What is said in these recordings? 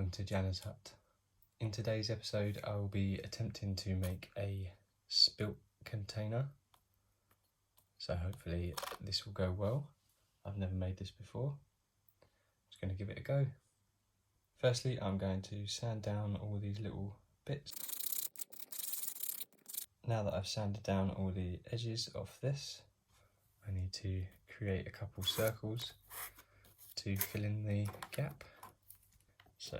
welcome to JANA'S hut. In today's episode I will be attempting to make a spilt container, so hopefully this will go well. I've never made this before, I'm just going to give it a go. Firstly I'm going to sand down all these little bits. Now that I've sanded down all the edges of this, I need to create a couple circles to fill in the gap. So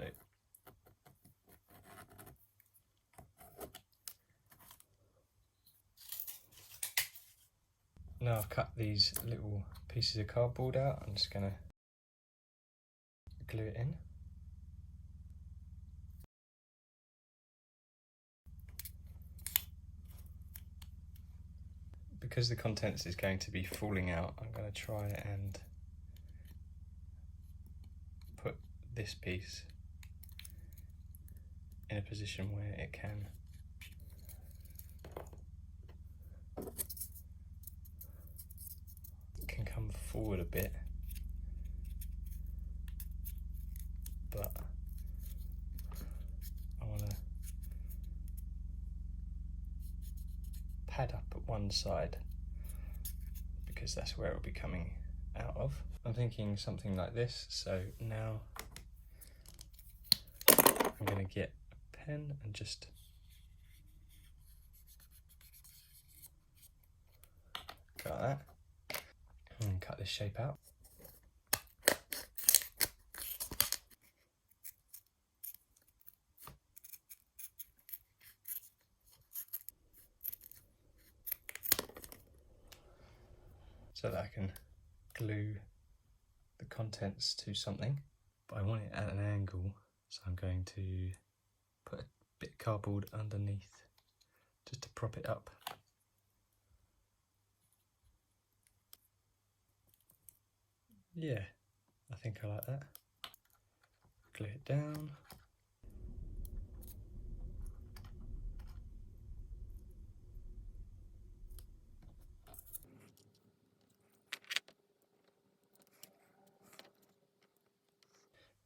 now I've cut these little pieces of cardboard out, I'm just going to glue it in. Because the contents is going to be falling out, I'm going to try and put this piece in a position where it can come forward a bit, but I want to pad up at one side because that's where it'll be coming out of. I'm thinking something like this, so now I'm going to get a pen and just cut that and cut this shape out. So that I can glue the contents to something, but I want it at an angle, so I'm going to put a bit of cardboard underneath just to prop it up. Yeah, I think I like that. Glue it down.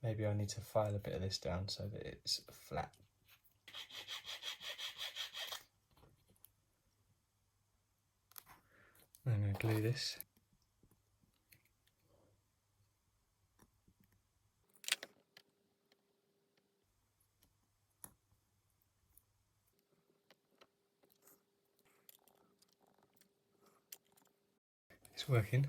Maybe I need to file a bit of this down so that it's flat. I'm going to glue this. It's working.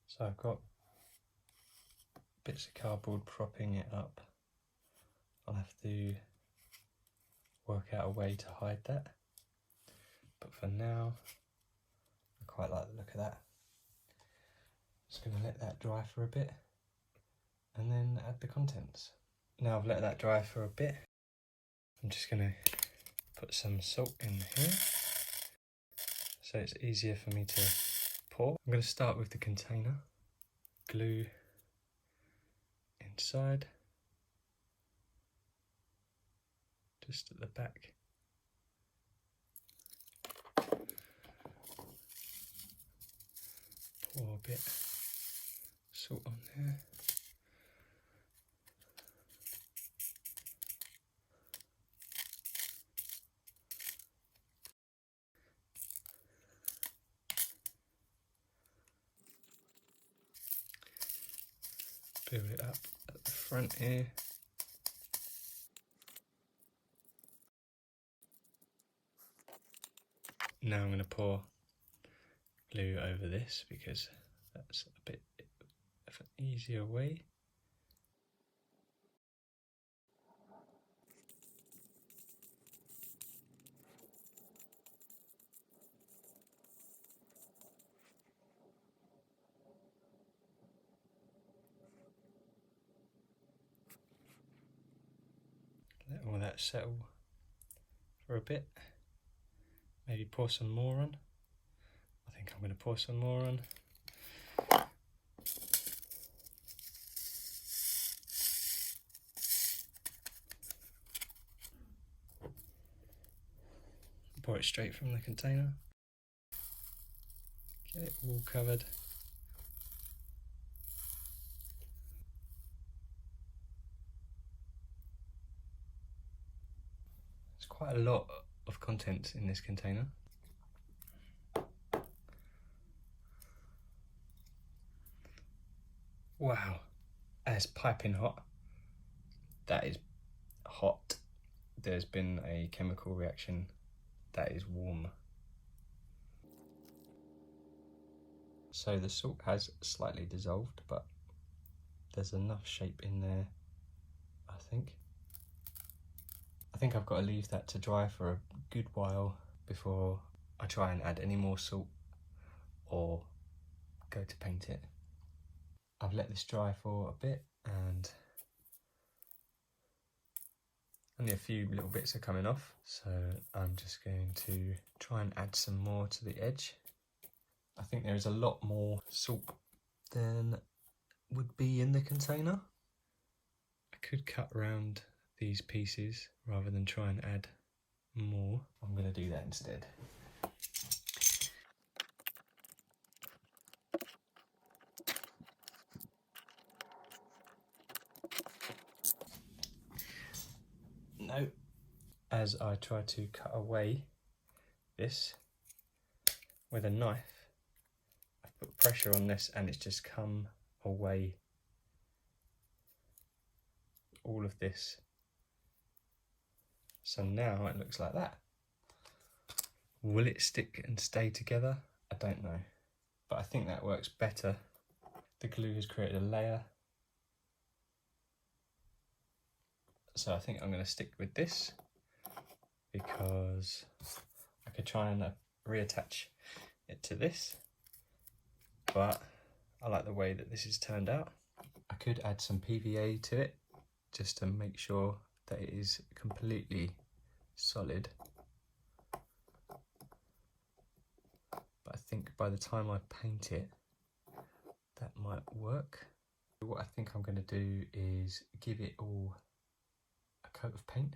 So I've got bits of cardboard propping it up. I'll have to work out a way to hide that. But for now, I quite like the look of that. Just going to let that dry for a bit and then add the contents. Now I've let that dry for a bit, I'm just going to put some salt in here so it's easier for me to pour. I'm going to start with the container. Glue inside, just at the back. Pour a bit salt on there. Build it up at the front here. Now I'm going to pour glue over this because that's a bit of an easier way. Let all that settle for a bit. Maybe pour some more on. I think I'm going to pour some more on. Pour it straight from the container. Get it all covered. quite a lot of contents in this container. Wow, that's piping hot. That is hot. There's been a chemical reaction. That is warm. So the salt has slightly dissolved, but there's enough shape in there, I think. I think I've got to leave that to dry for a good while before I try and add any more salt or go to paint it. I've let this dry for a bit and only a few little bits are coming off, so I'm just going to try and add some more to the edge. I think there is a lot more salt than would be in the container. I could cut around these pieces rather than try and add more. I'm going to do that instead. No, as I try to cut away this with a knife, I've put pressure on this and it's just come away all of this. So now it looks like that. Will it stick and stay together? I don't know, but I think that works better. The glue has created a layer. So I think I'm going to stick with this because I could try and reattach it to this, but I like the way that this has turned out. I could add some PVA to it just to make sure that it is completely solid. But I think by the time I paint it, that might work. What I think I'm going to do is give it all a coat of paint,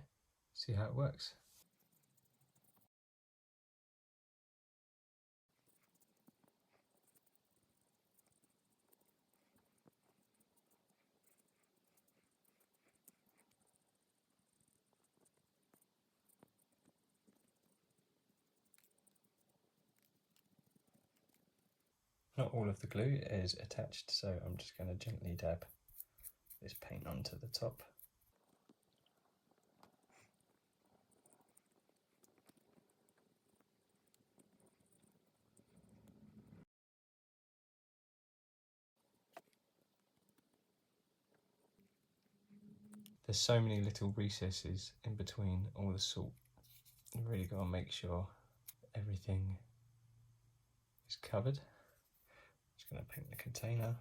see how it works. Not all of the glue is attached, so I'm just going to gently dab this paint onto the top. There's so many little recesses in between all the salt. You really got to make sure everything is covered. Just going to paint the container.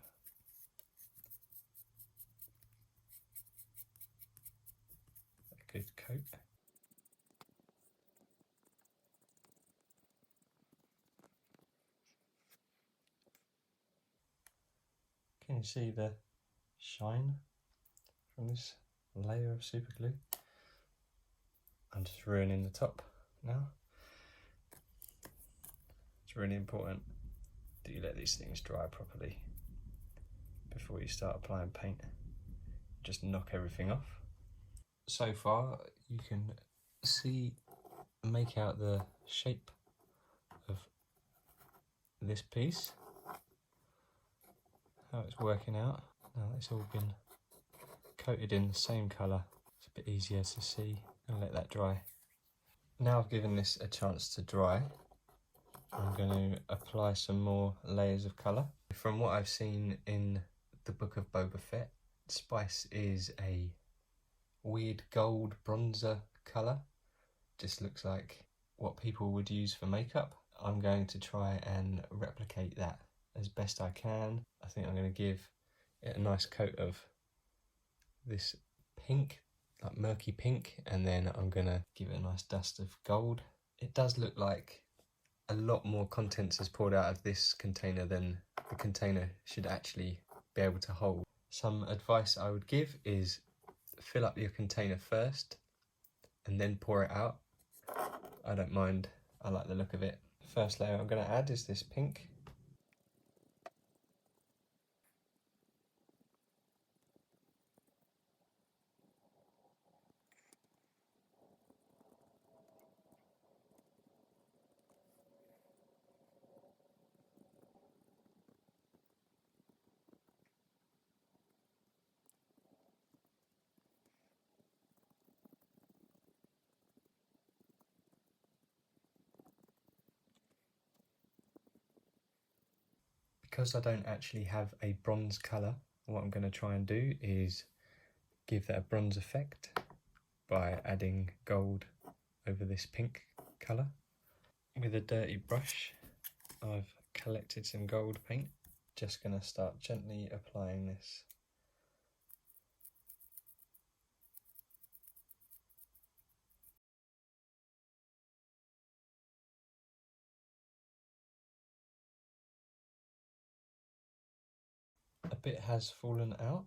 A good coat. Can you see the shine from this layer of super glue? I'm just ruining the top now. It's really important that you let these things dry properly before you start applying paint. Just knock everything off. So far you can see, make out the shape of this piece, how it's working out. Now it's all been coated in the same colour, it's a bit easier to see, and let that dry. Now I've given this a chance to dry, I'm going to apply some more layers of colour. From what I've seen in the Book of Boba Fett, Spice is a weird gold bronzer colour. Just looks like what people would use for makeup. I'm going to try and replicate that as best I can. I think I'm going to give it a nice coat of this pink, like murky pink, and then I'm going to give it a nice dust of gold. It does look like a lot more contents is poured out of this container than the container should actually be able to hold. Some advice I would give is fill up your container first and then pour it out. I don't mind, I like the look of it. First layer I'm going to add is this pink. Because I don't actually have a bronze colour, what I'm going to try and do is give that a bronze effect by adding gold over this pink colour. With a dirty brush, I've collected some gold paint. Just going to start gently applying this. A bit has fallen out,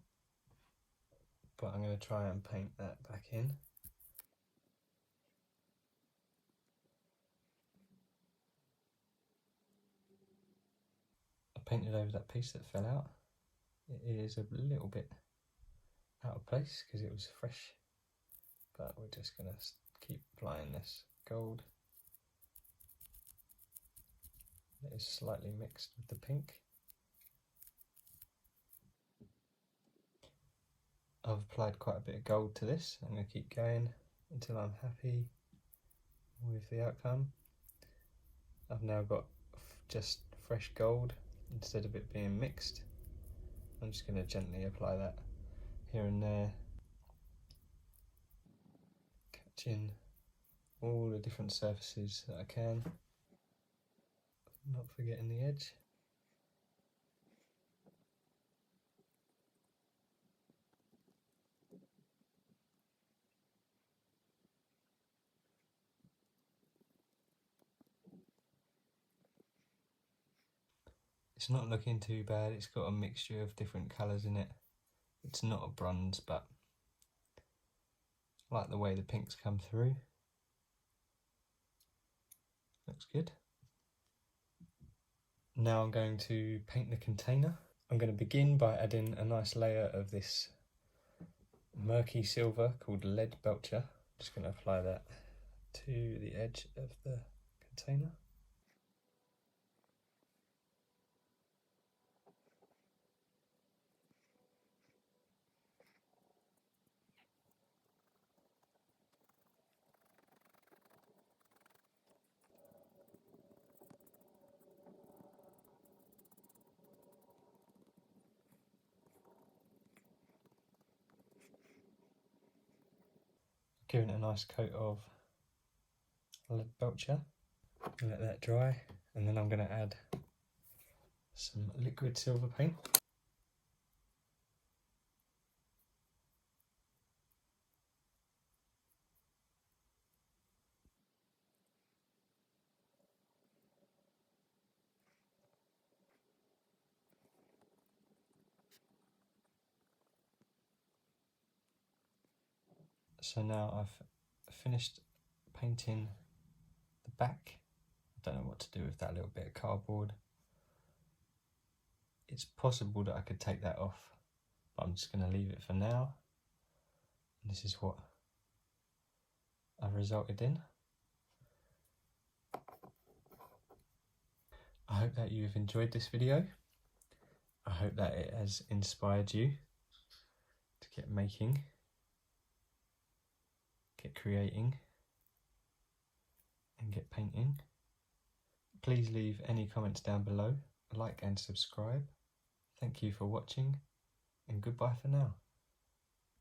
but I'm going to try and paint that back in. I painted over that piece that fell out. It is a little bit out of place because it was fresh, but we're just going to keep applying this gold. It is slightly mixed with the pink. I've applied quite a bit of gold to this. I'm going to keep going until I'm happy with the outcome. I've now got just fresh gold instead of it being mixed. I'm just going to gently apply that here and there, catching all the different surfaces that I can, not forgetting the edge. It's not looking too bad. It's got a mixture of different colours in it. It's not a bronze, but I like the way the pinks come through. Looks good. Now I'm going to paint the container. I'm going to begin by adding a nice layer of this murky silver called lead belcher. Just going to apply that to the edge of the container. Giving it a nice coat of lead belcher. Let that dry, and then I'm going to add some liquid silver paint. So now I've finished painting the back. I don't know what to do with that little bit of cardboard. It's possible that I could take that off, but I'm just going to leave it for now. And this is what I've resulted in. I hope that you've enjoyed this video. I hope that it has inspired you to get making, get creating, and get painting. Please leave any comments down below, like and subscribe. Thank you for watching, and goodbye for now.